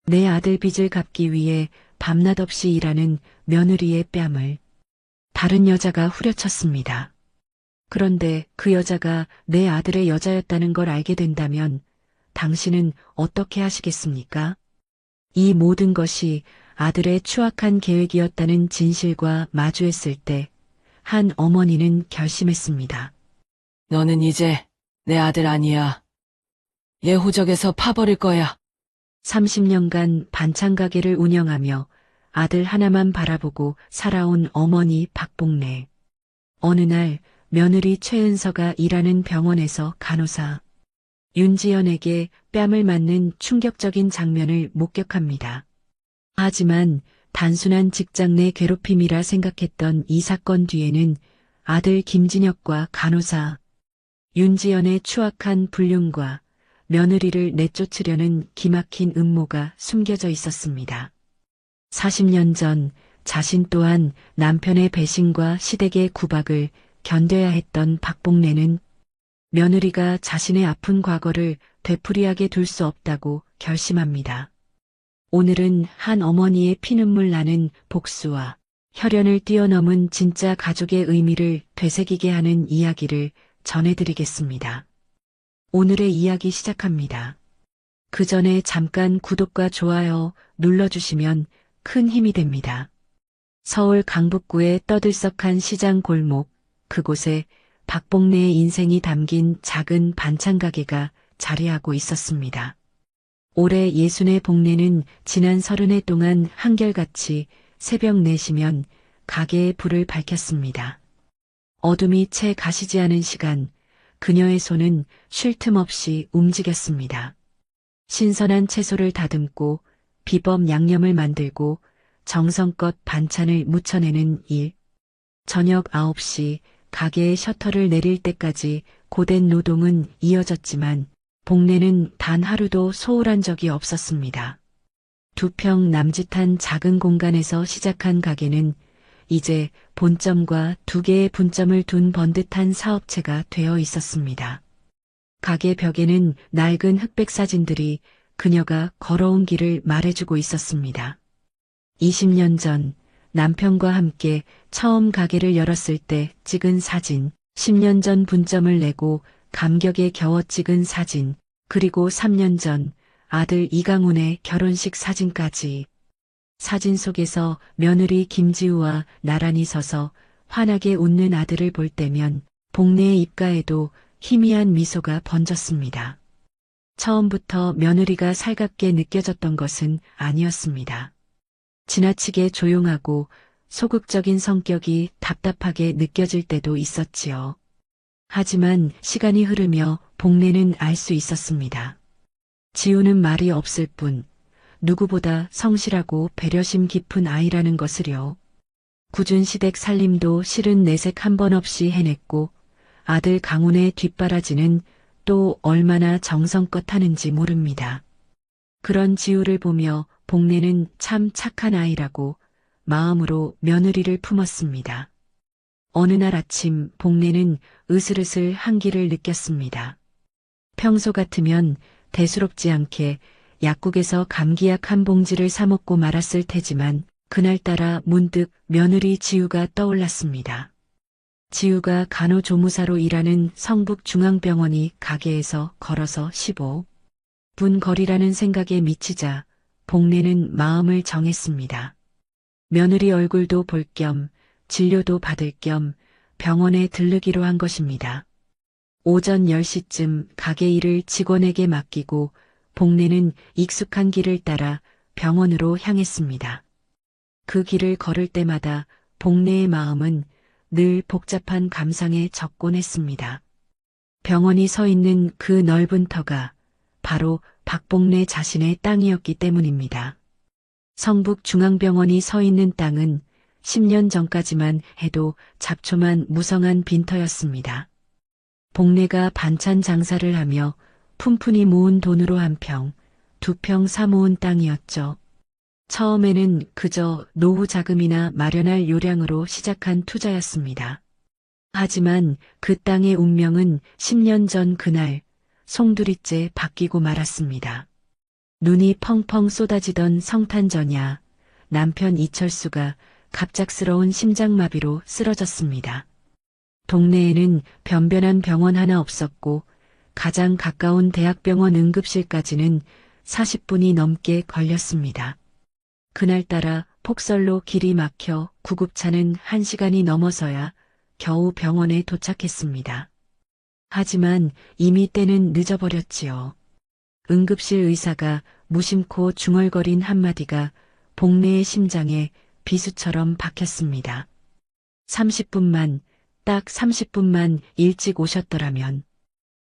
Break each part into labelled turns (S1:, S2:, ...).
S1: 내 아들 빚을 갚기 위해 밤낮 없이 일하는 며느리의 뺨을 다른 여자가 후려쳤습니다. 그런데 그 여자가 내 아들의 여자였다는 걸 알게 된다면 당신은 어떻게 하시겠습니까? 이 모든 것이 아들의 추악한 계획이었다는 진실과 마주했을 때 한 어머니는 결심했습니다.
S2: 너는 이제 내 아들 아니야. 얘 호적에서 파버릴 거야.
S1: 30년간 반찬 가게를 운영하며 아들 하나만 바라보고 살아온 어머니 박복래. 어느 날 며느리 최은서가 일하는 병원에서 간호사 윤지연에게 뺨을 맞는 충격적인 장면을 목격합니다. 하지만 단순한 직장 내 괴롭힘이라 생각했던 이 사건 뒤에는 아들 김진혁과 간호사 윤지연의 추악한 불륜과 며느리를 내쫓으려는 기막힌 음모가 숨겨져 있었습니다. 40년 전 자신 또한 남편의 배신과 시댁의 구박을 견뎌야 했던 박복래는 며느리가 자신의 아픈 과거를 되풀이하게 둘 수 없다고 결심합니다. 오늘은 한 어머니의 피눈물 나는 복수와 혈연을 뛰어넘은 진짜 가족의 의미를 되새기게 하는 이야기를 전해드리겠습니다. 오늘의 이야기 시작합니다. 그 전에 잠깐 구독과 좋아요 눌러주시면 큰 힘이 됩니다. 서울 강북구의 떠들썩한 시장 골목, 그곳에 박복래의 인생이 담긴 작은 반찬 가게가 자리하고 있었습니다. 올해 60의 복래는 지난 30해 동안 한결같이 새벽 4시면 가게의 불을 밝혔습니다. 어둠이 채 가시지 않은 시간, 그녀의 손은 쉴 틈 없이 움직였습니다. 신선한 채소를 다듬고 비법 양념을 만들고 정성껏 반찬을 무쳐내는 일. 저녁 9시 가게의 셔터를 내릴 때까지 고된 노동은 이어졌지만 복래는 단 하루도 소홀한 적이 없었습니다. 2평 남짓한 작은 공간에서 시작한 가게는 이제 본점과 2개의 분점을 둔 번듯한 사업체가 되어 있었습니다. 가게 벽에는 낡은 흑백 사진들이 그녀가 걸어온 길을 말해주고 있었습니다. 20년 전 남편과 함께 처음 가게를 열었을 때 찍은 사진, 10년 전 분점을 내고 감격에 겨워 찍은 사진, 그리고 3년 전 아들 이강훈의 결혼식 사진까지. 사진 속에서 며느리 김지우와 나란히 서서 환하게 웃는 아들을 볼 때면 복래의 입가에도 희미한 미소가 번졌습니다. 처음부터 며느리가 살갑게 느껴졌던 것은 아니었습니다. 지나치게 조용하고 소극적인 성격이 답답하게 느껴질 때도 있었지요. 하지만 시간이 흐르며 복래는 알 수 있었습니다. 지우는 말이 없을 뿐 누구보다 성실하고 배려심 깊은 아이라는 것을요. 굳은 시댁 살림도 실은 내색 한 번 없이 해냈고 아들 강훈의 뒷바라지는 또 얼마나 정성껏 하는지 모릅니다. 그런 지우를 보며 복래는 참 착한 아이라고 마음으로 며느리를 품었습니다. 어느 날 아침 복래는 으슬으슬 한기를 느꼈습니다. 평소 같으면 대수롭지 않게 약국에서 감기약 한 봉지를 사 먹고 말았을 테지만 그날따라 문득 며느리 지우가 떠올랐습니다. 지우가 간호조무사로 일하는 성북중앙병원이 가게에서 걸어서 15분 거리라는 생각에 미치자 복래는 마음을 정했습니다. 며느리 얼굴도 볼 겸 진료도 받을 겸 병원에 들르기로 한 것입니다. 오전 10시쯤 가게 일을 직원에게 맡기고 복래는 익숙한 길을 따라 병원으로 향했습니다. 그 길을 걸을 때마다 복래의 마음은 늘 복잡한 감상에 적곤했습니다. 병원이 서 있는 그 넓은 터가 바로 박복래 자신의 땅이었기 때문입니다. 성북중앙병원이 서 있는 땅은 10년 전까지만 해도 잡초만 무성한 빈터였습니다. 복래가 반찬 장사를 하며 푼푼히 모은 돈으로 1평, 2평 사모은 땅이었죠. 처음에는 그저 노후 자금이나 마련할 요량으로 시작한 투자였습니다. 하지만 그 땅의 운명은 10년 전 그날 송두리째 바뀌고 말았습니다. 눈이 펑펑 쏟아지던 성탄전야, 남편 이철수가 갑작스러운 심장마비로 쓰러졌습니다. 동네에는 변변한 병원 하나 없었고 가장 가까운 대학병원 응급실까지는 40분이 넘게 걸렸습니다. 그날따라 폭설로 길이 막혀 구급차는 1시간이 넘어서야 겨우 병원에 도착했습니다. 하지만 이미 때는 늦어버렸지요. 응급실 의사가 무심코 중얼거린 한마디가 복래의 심장에 비수처럼 박혔습니다. 30분만, 딱 30분만 일찍 오셨더라면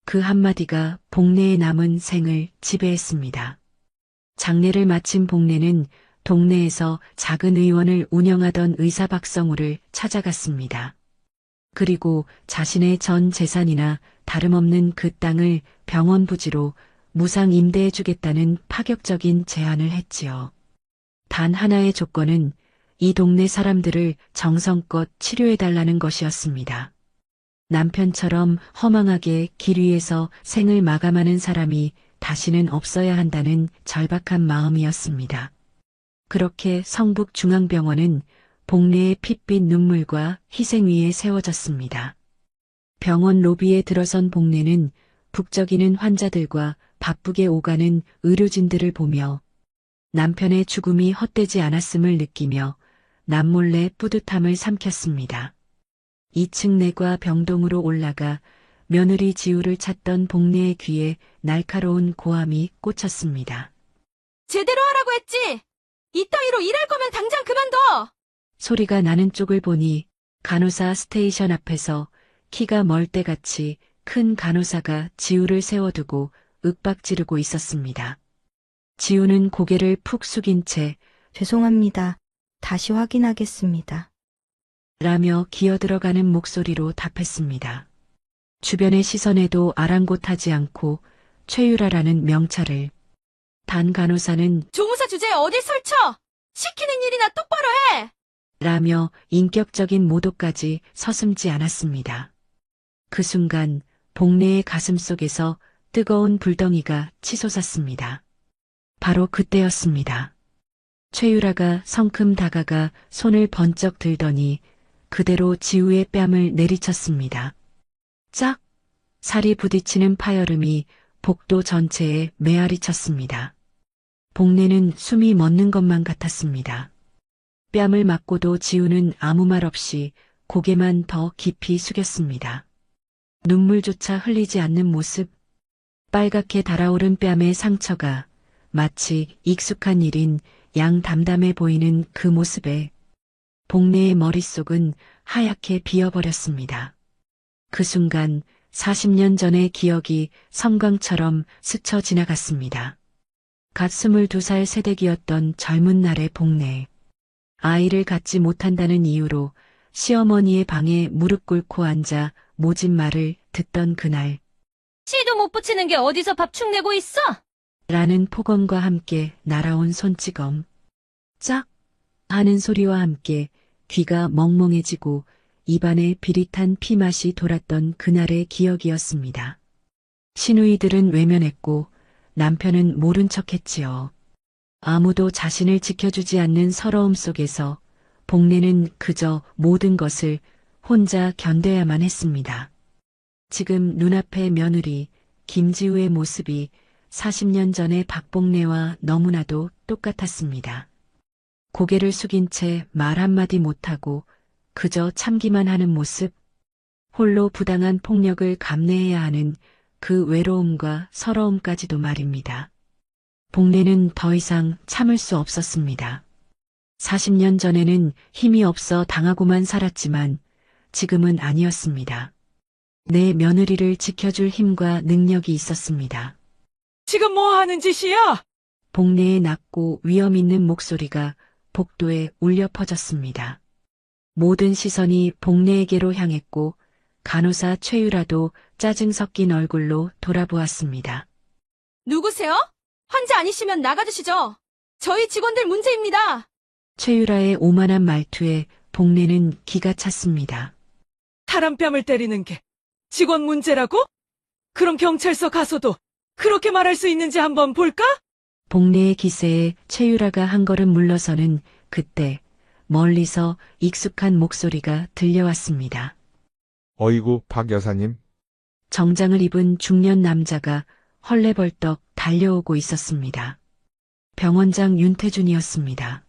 S1: 그 한마디가 복래의 남은 생을 지배했습니다. 장례를 마친 복래는 동네에서 작은 의원을 운영하던 의사 박성우를 찾아갔습니다. 그리고 자신의 전 재산이나 다름없는 그 땅을 병원 부지로 무상 임대해주겠다는 파격적인 제안을 했지요. 단 하나의 조건은 이 동네 사람들을 정성껏 치료해달라는 것이었습니다. 남편처럼 허망하게 길 위에서 생을 마감하는 사람이 다시는 없어야 한다는 절박한 마음이었습니다. 그렇게 성북중앙병원은 복래의 핏빛 눈물과 희생 위에 세워졌습니다. 병원 로비에 들어선 복래는 북적이는 환자들과 바쁘게 오가는 의료진들을 보며 남편의 죽음이 헛되지 않았음을 느끼며 남몰래 뿌듯함을 삼켰습니다. 2층 내과 병동으로 올라가 며느리 지우를 찾던 복래의 귀에 날카로운 고함이 꽂혔습니다.
S3: 제대로 하라고 했지! 이 따위로 일할 거면 당장 그만둬!
S1: 소리가 나는 쪽을 보니 간호사 스테이션 앞에서 키가 멀대같이 큰 간호사가 지우를 세워두고 윽박지르고 있었습니다. 지우는 고개를 푹 숙인 채
S4: 죄송합니다. 다시 확인하겠습니다.
S1: 라며 기어들어가는 목소리로 답했습니다. 주변의 시선에도 아랑곳하지 않고 최유라라는 명찰을. 단 간호사는
S3: 조무사 주제에 어딜 설쳐! 시키는 일이나 똑바로 해!
S1: 라며 인격적인 모독까지 서슴지 않았습니다. 그 순간 복래의 가슴 속에서 뜨거운 불덩이가 치솟았습니다. 바로 그때였습니다. 최유라가 성큼 다가가 손을 번쩍 들더니 그대로 지우의 뺨을 내리쳤습니다. 짝! 살이 부딪히는 파열음이 복도 전체에 메아리 쳤습니다. 복래는 숨이 멎는 것만 같았습니다. 뺨을 맞고도 지우는 아무 말 없이 고개만 더 깊이 숙였습니다. 눈물조차 흘리지 않는 모습, 빨갛게 달아오른 뺨의 상처가 마치 익숙한 일인 양 담담해 보이는 그 모습에 복래의 머릿속은 하얗게 비어버렸습니다. 그 순간 40년 전의 기억이 섬광처럼 스쳐 지나갔습니다. 갓 22살 새댁이었던 젊은 날의 복래. 아이를 갖지 못한다는 이유로 시어머니의 방에 무릎 꿇고 앉아 모진 말을 듣던 그날.
S3: 씨도 못 붙이는 게 어디서 밥 축내고 있어?
S1: 라는 폭언과 함께 날아온 손찌검. 짝! 하는 소리와 함께 귀가 멍멍해지고 입안에 비릿한 피맛이 돌았던 그날의 기억이었습니다. 시누이들은 외면했고 남편은 모른 척했지요. 아무도 자신을 지켜주지 않는 서러움 속에서 복래는 그저 모든 것을 혼자 견뎌야만 했습니다. 지금 눈앞의 며느리 김지우의 모습이 40년 전의 박복래와 너무나도 똑같았습니다. 고개를 숙인 채 말 한마디 못하고 그저 참기만 하는 모습, 홀로 부당한 폭력을 감내해야 하는 그 외로움과 서러움까지도 말입니다. 복래는 더 이상 참을 수 없었습니다. 40년 전에는 힘이 없어 당하고만 살았지만 지금은 아니었습니다. 내 며느리를 지켜줄 힘과 능력이 있었습니다.
S2: 지금 뭐 하는 짓이야?
S1: 복래의 낮고 위험 있는 목소리가 복도에 울려 퍼졌습니다. 모든 시선이 복래에게로 향했고 간호사 최유라도 짜증 섞인 얼굴로 돌아보았습니다.
S3: 누구세요? 환자 아니시면 나가주시죠. 저희 직원들 문제입니다.
S1: 최유라의 오만한 말투에 복래는 기가 찼습니다.
S2: 사람 뺨을 때리는 게 직원 문제라고? 그럼 경찰서 가서도 그렇게 말할 수 있는지 한번 볼까?
S1: 복례의 기세에 최유라가 한 걸음 물러서는 그때 멀리서 익숙한 목소리가 들려왔습니다.
S5: 어이구, 박 여사님.
S1: 정장을 입은 중년 남자가 헐레벌떡 달려오고 있었습니다. 병원장 윤태준이었습니다.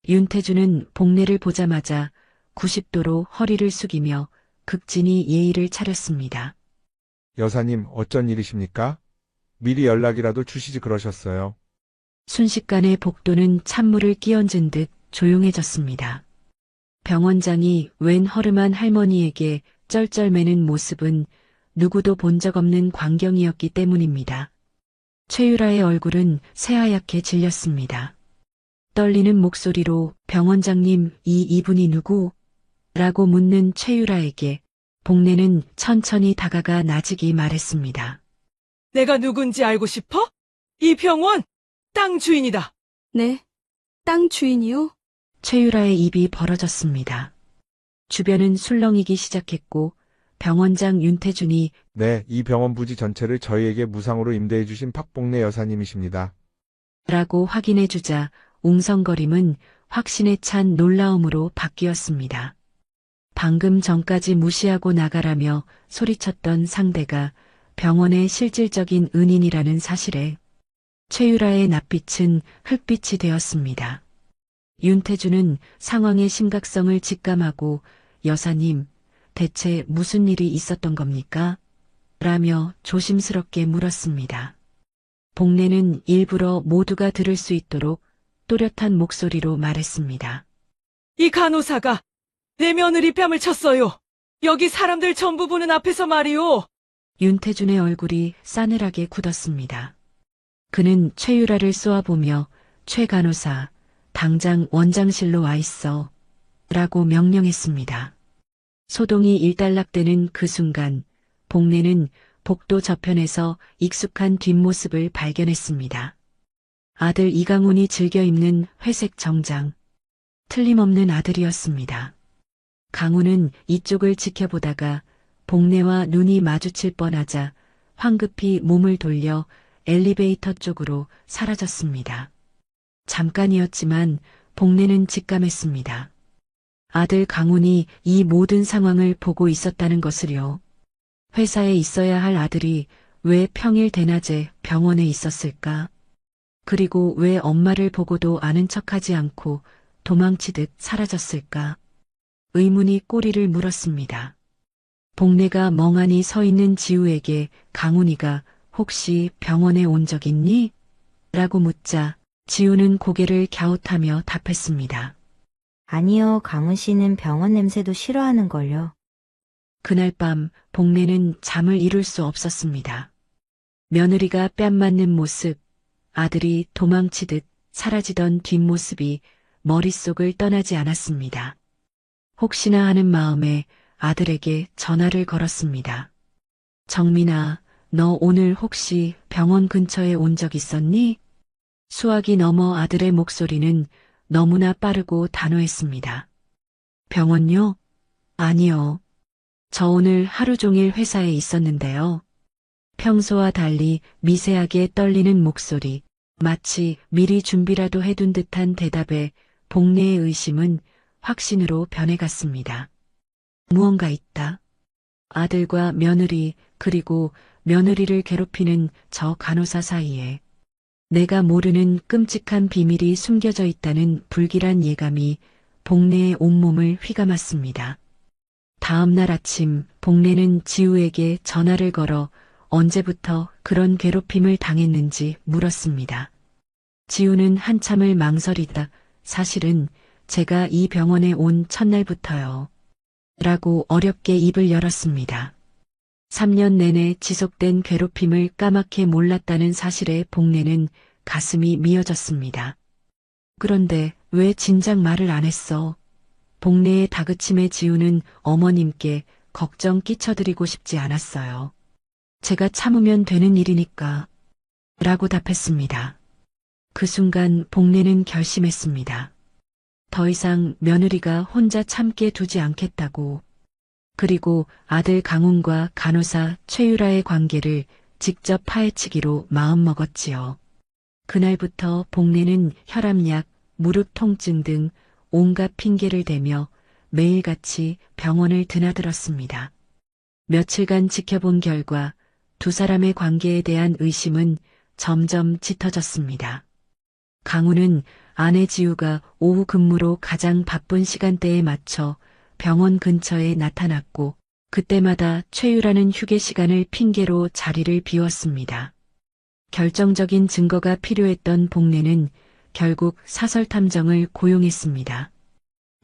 S1: 윤태준은 복례를 보자마자 90도로 허리를 숙이며 극진히 예의를 차렸습니다.
S5: 여사님, 어쩐 일이십니까? 미리 연락이라도 주시지 그러셨어요.
S1: 순식간에 복도는 찬물을 끼얹은 듯 조용해졌습니다. 병원장이 웬 허름한 할머니에게 쩔쩔매는 모습은 누구도 본 적 없는 광경이었기 때문입니다. 최유라의 얼굴은 새하얗게 질렸습니다. 떨리는 목소리로 병원장님, 이분이 누구? 라고 묻는 최유라에게 복례는 천천히 다가가 나직이 말했습니다.
S2: 내가 누군지 알고 싶어? 이 병원 땅 주인이다.
S3: 네. 땅 주인이요?
S1: 최유라의 입이 벌어졌습니다. 주변은 술렁이기 시작했고 병원장 윤태준이
S5: 네, 이 병원 부지 전체를 저희에게 무상으로 임대해 주신 박복래 여사님이십니다.
S1: 라고 확인해주자 웅성거림은 확신에 찬 놀라움으로 바뀌었습니다. 방금 전까지 무시하고 나가라며 소리쳤던 상대가 병원의 실질적인 은인이라는 사실에 최유라의 낯빛은 흙빛이 되었습니다. 윤태준은 상황의 심각성을 직감하고 여사님, 대체 무슨 일이 있었던 겁니까? 라며 조심스럽게 물었습니다. 복례는 일부러 모두가 들을 수 있도록 또렷한 목소리로 말했습니다.
S2: 이 간호사가 내 며느리 뺨을 쳤어요. 여기 사람들 전부 보는 앞에서 말이오.
S1: 윤태준의 얼굴이 싸늘하게 굳었습니다. 그는 최유라를 쏘아보며 최 간호사, 당장 원장실로 와 있어. 라고 명령했습니다. 소동이 일단락되는 그 순간 복례는 복도 저편에서 익숙한 뒷모습을 발견했습니다. 아들 이강훈이 즐겨 입는 회색 정장. 틀림없는 아들이었습니다. 강훈은 이쪽을 지켜보다가 복례와 눈이 마주칠 뻔하자 황급히 몸을 돌려 엘리베이터 쪽으로 사라졌습니다. 잠깐이었지만 복례는 직감했습니다. 아들 강훈이 이 모든 상황을 보고 있었다는 것을요. 회사에 있어야 할 아들이 왜 평일 대낮에 병원에 있었을까? 그리고 왜 엄마를 보고도 아는 척하지 않고 도망치듯 사라졌을까? 의문이 꼬리를 물었습니다. 복례가 멍하니 서 있는 지우에게 강훈이가 혹시 병원에 온 적 있니? 라고 묻자 지우는 고개를 갸웃하며 답했습니다.
S4: 아니요, 강훈 씨는 병원 냄새도 싫어하는걸요.
S1: 그날 밤 복례는 잠을 이룰 수 없었습니다. 며느리가 뺨 맞는 모습, 아들이 도망치듯 사라지던 뒷모습이 머릿속을 떠나지 않았습니다. 혹시나 하는 마음에 아들에게 전화를 걸었습니다. 정민아, 너 오늘 혹시 병원 근처에 온 적 있었니? 수화기 넘어 아들의 목소리는 너무나 빠르고 단호했습니다. 병원요? 아니요. 저 오늘 하루 종일 회사에 있었는데요. 평소와 달리 미세하게 떨리는 목소리, 마치 미리 준비라도 해둔 듯한 대답에 복례의 의심은 확신으로 변해갔습니다. 무언가 있다. 아들과 며느리 그리고 며느리를 괴롭히는 저 간호사 사이에 내가 모르는 끔찍한 비밀이 숨겨져 있다는 불길한 예감이 복례의 온몸을 휘감았습니다. 다음 날 아침 복례는 지우에게 전화를 걸어 언제부터 그런 괴롭힘을 당했는지 물었습니다. 지우는 한참을 망설이다 사실은 제가 이 병원에 온 첫날부터요. 라고 어렵게 입을 열었습니다. 3년 내내 지속된 괴롭힘을 까맣게 몰랐다는 사실에 복례는 가슴이 미어졌습니다. 그런데 왜 진작 말을 안 했어? 복례의 다그침에 지우는 어머님께 걱정 끼쳐드리고 싶지 않았어요. 제가 참으면 되는 일이니까. 라고 답했습니다. 그 순간 복례는 결심했습니다. 더 이상 며느리가 혼자 참게 두지 않겠다고. 그리고 아들 강훈과 간호사 최유라의 관계를 직접 파헤치기로 마음먹었지요. 그날부터 복내는 혈압약, 무릎 통증 등 온갖 핑계를 대며 매일같이 병원을 드나들었습니다. 며칠간 지켜본 결과 두 사람의 관계에 대한 의심은 점점 짙어졌습니다. 강우는 아내 지우가 오후 근무로 가장 바쁜 시간대에 맞춰 병원 근처에 나타났고 그때마다 최유라는 휴게 시간을 핑계로 자리를 비웠습니다. 결정적인 증거가 필요했던 복내는 결국 사설 탐정을 고용했습니다.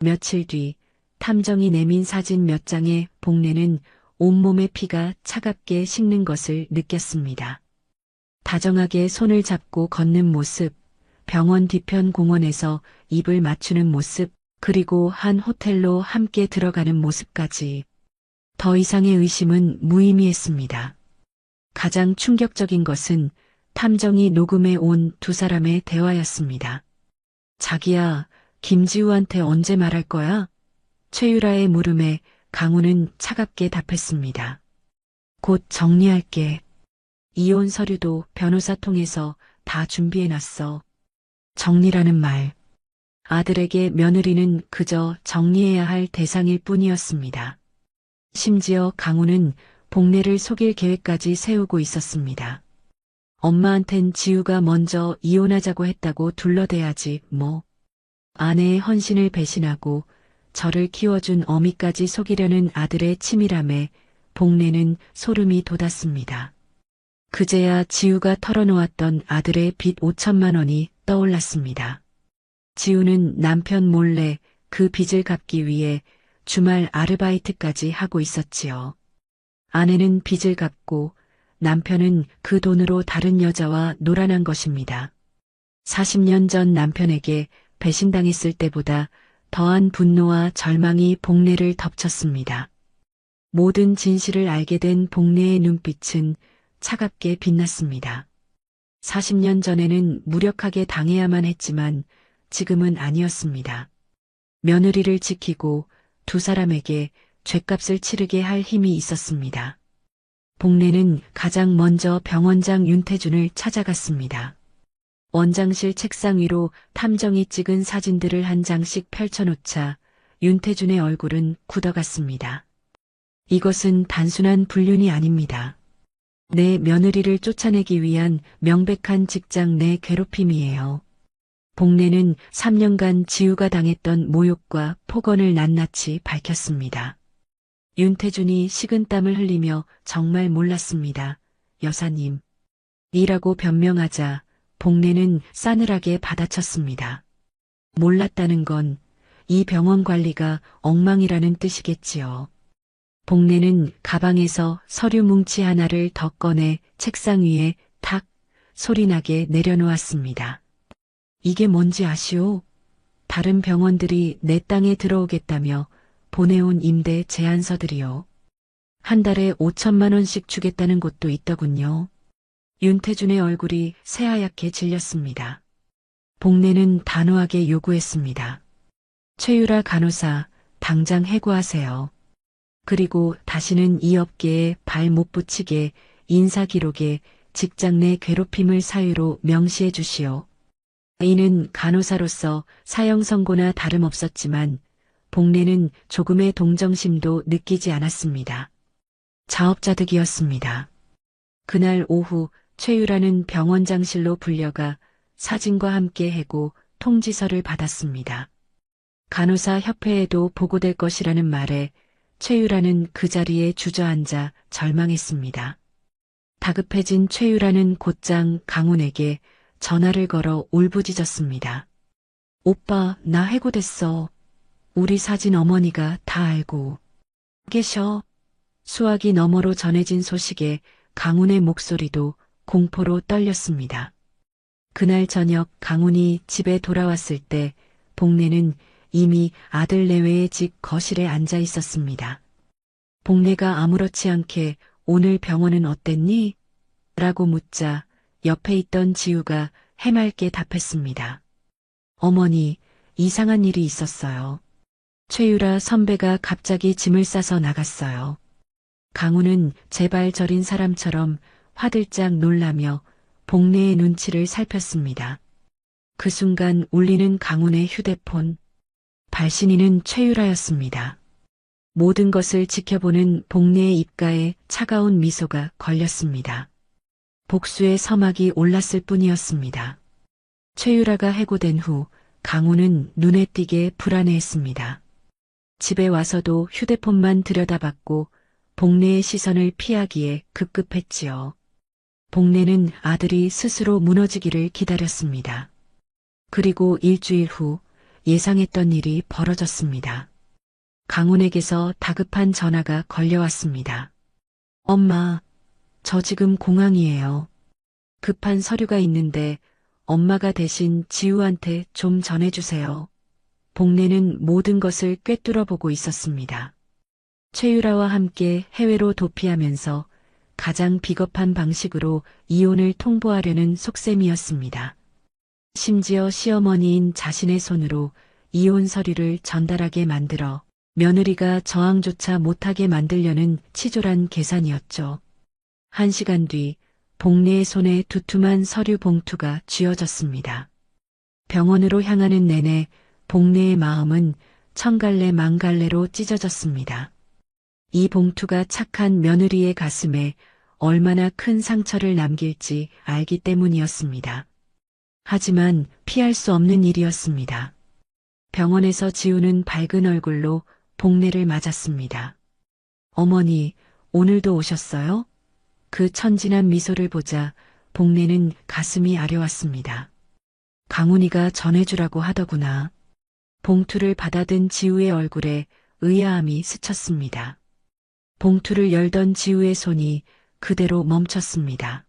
S1: 며칠 뒤 탐정이 내민 사진 몇 장에 복내는 온몸의 피가 차갑게 식는 것을 느꼈습니다. 다정하게 손을 잡고 걷는 모습, 병원 뒤편 공원에서 입을 맞추는 모습, 그리고 한 호텔로 함께 들어가는 모습까지 더 이상의 의심은 무의미했습니다. 가장 충격적인 것은 탐정이 녹음해 온 두 사람의 대화였습니다. 자기야, 김지우한테 언제 말할 거야? 최유라의 물음에 강우는 차갑게 답했습니다. 곧 정리할게. 이혼 서류도 변호사 통해서 다 준비해놨어. 정리라는 말. 아들에게 며느리는 그저 정리해야 할 대상일 뿐이었습니다. 심지어 강우는 복내를 속일 계획까지 세우고 있었습니다. 엄마한텐 지우가 먼저 이혼하자고 했다고 둘러대야지 뭐. 아내의 헌신을 배신하고 저를 키워준 어미까지 속이려는 아들의 치밀함에 복내는 소름이 돋았습니다. 그제야 지우가 털어놓았던 아들의 빚 5천만 원이 떠올랐습니다. 지우는 남편 몰래 그 빚을 갚기 위해 주말 아르바이트까지 하고 있었지요. 아내는 빚을 갚고 남편은 그 돈으로 다른 여자와 놀아난 것입니다. 40년 전 남편에게 배신당했을 때보다 더한 분노와 절망이 복내를 덮쳤습니다. 모든 진실을 알게 된 복내의 눈빛은 차갑게 빛났습니다. 40년 전에는 무력하게 당해야만 했지만 지금은 아니었습니다. 며느리를 지키고 두 사람에게 죗값을 치르게 할 힘이 있었습니다. 복내는 가장 먼저 병원장 윤태준을 찾아갔습니다. 원장실 책상 위로 탐정이 찍은 사진들을 한 장씩 펼쳐놓자 윤태준의 얼굴은 굳어갔습니다. 이것은 단순한 불륜이 아닙니다. 내 며느리를 쫓아내기 위한 명백한 직장 내 괴롭힘이에요. 복내는 3년간 지우가 당했던 모욕과 폭언을 낱낱이 밝혔습니다. 윤태준이 식은땀을 흘리며 정말 몰랐습니다. 여사님. 이라고 변명하자 복내는 싸늘하게 받아쳤습니다. 몰랐다는 건 이 병원 관리가 엉망이라는 뜻이겠지요. 복내는 가방에서 서류 뭉치 하나를 더 꺼내 책상 위에 탁 소리나게 내려놓았습니다. 이게 뭔지 아시오? 다른 병원들이 내 땅에 들어오겠다며 보내온 임대 제안서들이요. 한 달에 5천만 원씩 주겠다는 곳도 있더군요. 윤태준의 얼굴이 새하얗게 질렸습니다. 복내는 단호하게 요구했습니다. 최유라 간호사, 당장 해고하세요. 그리고 다시는 이 업계에 발 못 붙이게 인사기록에 직장 내 괴롭힘을 사유로 명시해 주시오. 이는 간호사로서 사형 선고나 다름없었지만 복내는 조금의 동정심도 느끼지 않았습니다. 자업자득이었습니다. 그날 오후 최유라는 병원장실로 불려가 사진과 함께 해고 통지서를 받았습니다. 간호사 협회에도 보고될 것이라는 말에 최유라는 그 자리에 주저앉아 절망했습니다. 다급해진 최유라는 곧장 강훈에게 전화를 걸어 울부짖었습니다. 오빠, 나 해고됐어. 우리 사진 어머니가 다 알고 계셔. 수화기 너머로 전해진 소식에 강훈의 목소리도 공포로 떨렸습니다. 그날 저녁 강훈이 집에 돌아왔을 때 복내는 이미 아들 내외의 집 거실에 앉아 있었습니다. 복내가 아무렇지 않게 오늘 병원은 어땠니? 라고 묻자 옆에 있던 지우가 해맑게 답했습니다. 어머니, 이상한 일이 있었어요. 최유라 선배가 갑자기 짐을 싸서 나갔어요. 강우는 제발 저린 사람처럼 화들짝 놀라며 복례의 눈치를 살폈습니다. 그 순간 울리는 강훈의 휴대폰. 발신인은 최유라였습니다. 모든 것을 지켜보는 복례의 입가에 차가운 미소가 걸렸습니다. 복수의 서막이 올랐을 뿐이었습니다. 최유라가 해고된 후 강훈은 눈에 띄게 불안해했습니다. 집에 와서도 휴대폰만 들여다봤고 복례의 시선을 피하기에 급급했지요. 복례는 아들이 스스로 무너지기를 기다렸습니다. 그리고 일주일 후 예상했던 일이 벌어졌습니다. 강훈에게서 다급한 전화가 걸려왔습니다. 엄마, 저 지금 공항이에요. 급한 서류가 있는데 엄마가 대신 지우한테 좀 전해주세요. 복례는 모든 것을 꿰뚫어 보고 있었습니다. 최유라와 함께 해외로 도피하면서 가장 비겁한 방식으로 이혼을 통보하려는 속셈이었습니다. 심지어 시어머니인 자신의 손으로 이혼 서류를 전달하게 만들어 며느리가 저항조차 못하게 만들려는 치졸한 계산이었죠. 1시간 뒤 복례의 손에 두툼한 서류 봉투가 쥐어졌습니다. 병원으로 향하는 내내 복례의 마음은 천갈래 만갈래로 찢어졌습니다. 이 봉투가 착한 며느리의 가슴에 얼마나 큰 상처를 남길지 알기 때문이었습니다. 하지만 피할 수 없는 일이었습니다. 병원에서 지우는 밝은 얼굴로 복례를 맞았습니다. 어머니, 오늘도 오셨어요? 그 천진한 미소를 보자 복례는 가슴이 아려왔습니다. 강훈이가 전해주라고 하더구나. 봉투를 받아든 지우의 얼굴에 의아함이 스쳤습니다. 봉투를 열던 지우의 손이 그대로 멈췄습니다.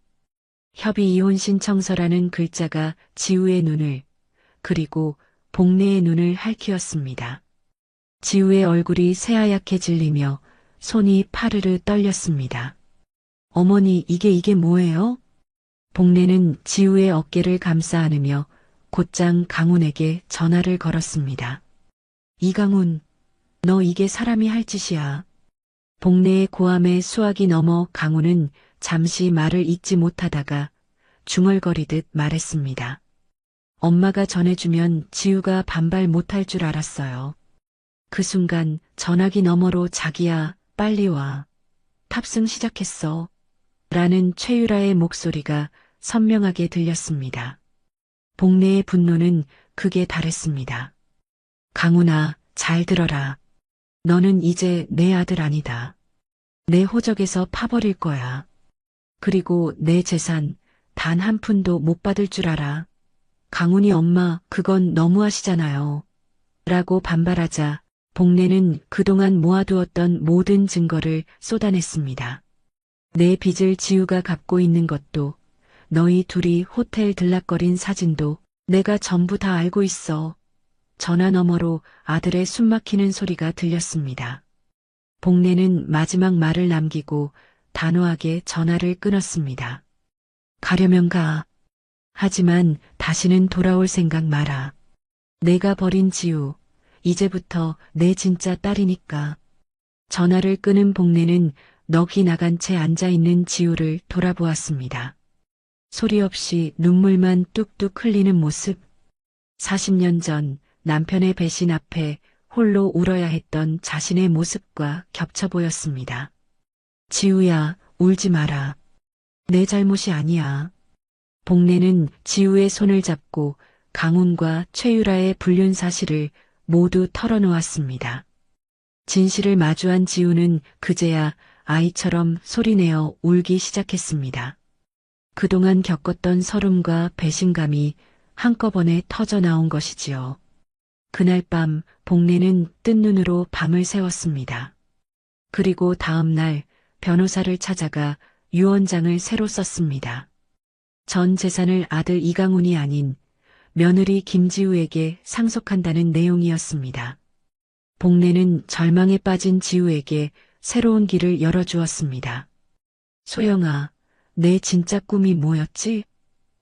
S1: 협의 이혼 신청서라는 글자가 지우의 눈을, 그리고 복례의 눈을 핥히었습니다. 지우의 얼굴이 새하얗게 질리며 손이 파르르 떨렸습니다. 어머니, 이게 뭐예요? 복례는 지우의 어깨를 감싸 안으며 곧장 강훈에게 전화를 걸었습니다. 이강훈, 너 이게 사람이 할 짓이야. 복례의 고함에 수학이 넘어 강훈은 잠시 말을 잇지 못하다가 중얼거리듯 말했습니다. 엄마가 전해주면 지우가 반발 못할 줄 알았어요. 그 순간 전화기 너머로 자기야, 빨리 와. 탑승 시작했어. 라는 최유라의 목소리가 선명하게 들렸습니다. 복례의 분노는 극에 달했습니다. 강훈아, 잘 들어라. 너는 이제 내 아들 아니다. 내 호적에서 파버릴 거야. 그리고 내 재산 단 한 푼도 못 받을 줄 알아. 강훈이 엄마, 그건 너무하시잖아요. 라고 반발하자 복례는 그동안 모아두었던 모든 증거를 쏟아냈습니다. 내 빚을 지우가 갚고 있는 것도, 너희 둘이 호텔 들락거린 사진도 내가 전부 다 알고 있어. 전화 너머로 아들의 숨막히는 소리가 들렸습니다. 복례는 마지막 말을 남기고 단호하게 전화를 끊었습니다. 가려면 가. 하지만 다시는 돌아올 생각 마라. 내가 버린 지우, 이제부터 내 진짜 딸이니까. 전화를 끊은 복례는 넋이 나간 채 앉아있는 지우를 돌아보았습니다. 소리 없이 눈물만 뚝뚝 흘리는 모습. 40년 전 남편의 배신 앞에 홀로 울어야 했던 자신의 모습과 겹쳐 보였습니다. 지우야, 울지 마라. 내 잘못이 아니야. 복례는 지우의 손을 잡고 강훈과 최유라의 불륜 사실을 모두 털어놓았습니다. 진실을 마주한 지우는 그제야 아이처럼 소리내어 울기 시작했습니다. 그동안 겪었던 서름과 배신감이 한꺼번에 터져 나온 것이지요. 그날 밤 복례는 뜬 눈으로 밤을 새웠습니다. 그리고 다음 날 변호사를 찾아가 유언장을 새로 썼습니다. 전 재산을 아들 이강훈이 아닌 며느리 김지우에게 상속한다는 내용이었습니다. 복례는 절망에 빠진 지우에게 새로운 길을 열어주었습니다. 소영아, 내 진짜 꿈이 뭐였지?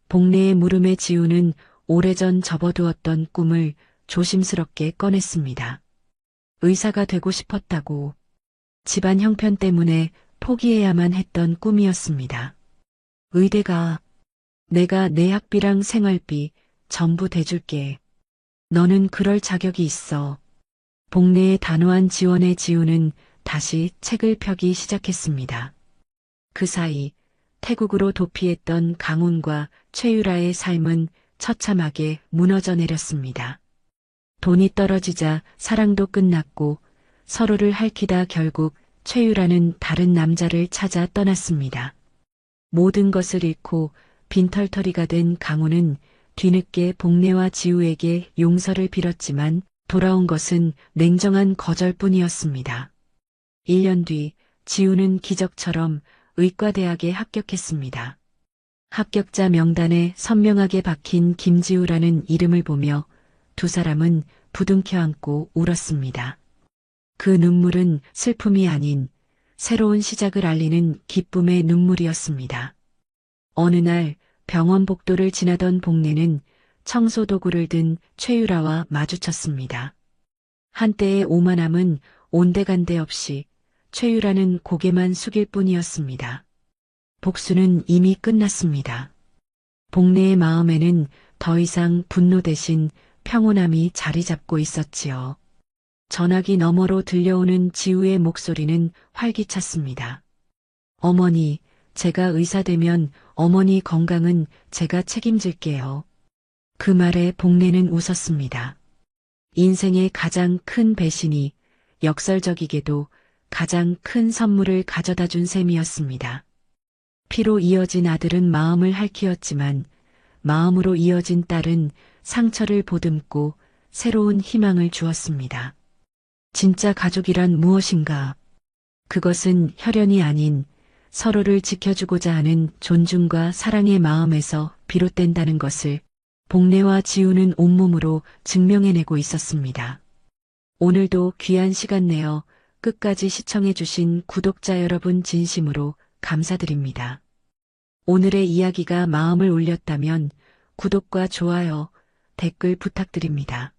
S1: 복례의 물음에 지우는 오래전 접어두었던 꿈을 조심스럽게 꺼냈습니다. 의사가 되고 싶었다고. 집안 형편 때문에 포기해야만 했던 꿈이었습니다. 의대가 내가 내 학비랑 생활비 전부 대줄게. 너는 그럴 자격이 있어. 복내의 단호한 지원에 지우는 다시 책을 펴기 시작했습니다. 그 사이 태국으로 도피했던 강훈과 최유라의 삶은 처참하게 무너져 내렸습니다. 돈이 떨어지자 사랑도 끝났고 서로를 핥히다 결국 최유라는 다른 남자를 찾아 떠났습니다. 모든 것을 잃고 빈털터리가 된 강훈은 뒤늦게 복내와 지우에게 용서를 빌었지만 돌아온 것은 냉정한 거절뿐이었습니다. 1년 뒤 지우는 기적처럼 의과대학에 합격했습니다. 합격자 명단에 선명하게 박힌 김지우라는 이름을 보며 두 사람은 부둥켜 안고 울었습니다. 그 눈물은 슬픔이 아닌 새로운 시작을 알리는 기쁨의 눈물이었습니다. 어느 날 병원 복도를 지나던 복내는 청소 도구를 든 최유라와 마주쳤습니다. 한때의 오만함은 온데간데 없이 최유라는 고개만 숙일 뿐이었습니다. 복수는 이미 끝났습니다. 복내의 마음에는 더 이상 분노 대신 평온함이 자리 잡고 있었지요. 전화기 너머로 들려오는 지우의 목소리는 활기찼습니다. 어머니, 제가 의사 되면 어머니 건강은 제가 책임질게요. 그 말에 복내는 웃었습니다. 인생의 가장 큰 배신이 역설적이게도 가장 큰 선물을 가져다 준 셈이었습니다. 피로 이어진 아들은 마음을 핥히었지만 마음으로 이어진 딸은 상처를 보듬고 새로운 희망을 주었습니다. 진짜 가족이란 무엇인가? 그것은 혈연이 아닌 서로를 지켜주고자 하는 존중과 사랑의 마음에서 비롯된다는 것을 복내와 지우는 온몸으로 증명해내고 있었습니다. 오늘도 귀한 시간 내어 끝까지 시청해주신 구독자 여러분 진심으로 감사드립니다. 오늘의 이야기가 마음을 울렸다면 구독과 좋아요, 댓글 부탁드립니다.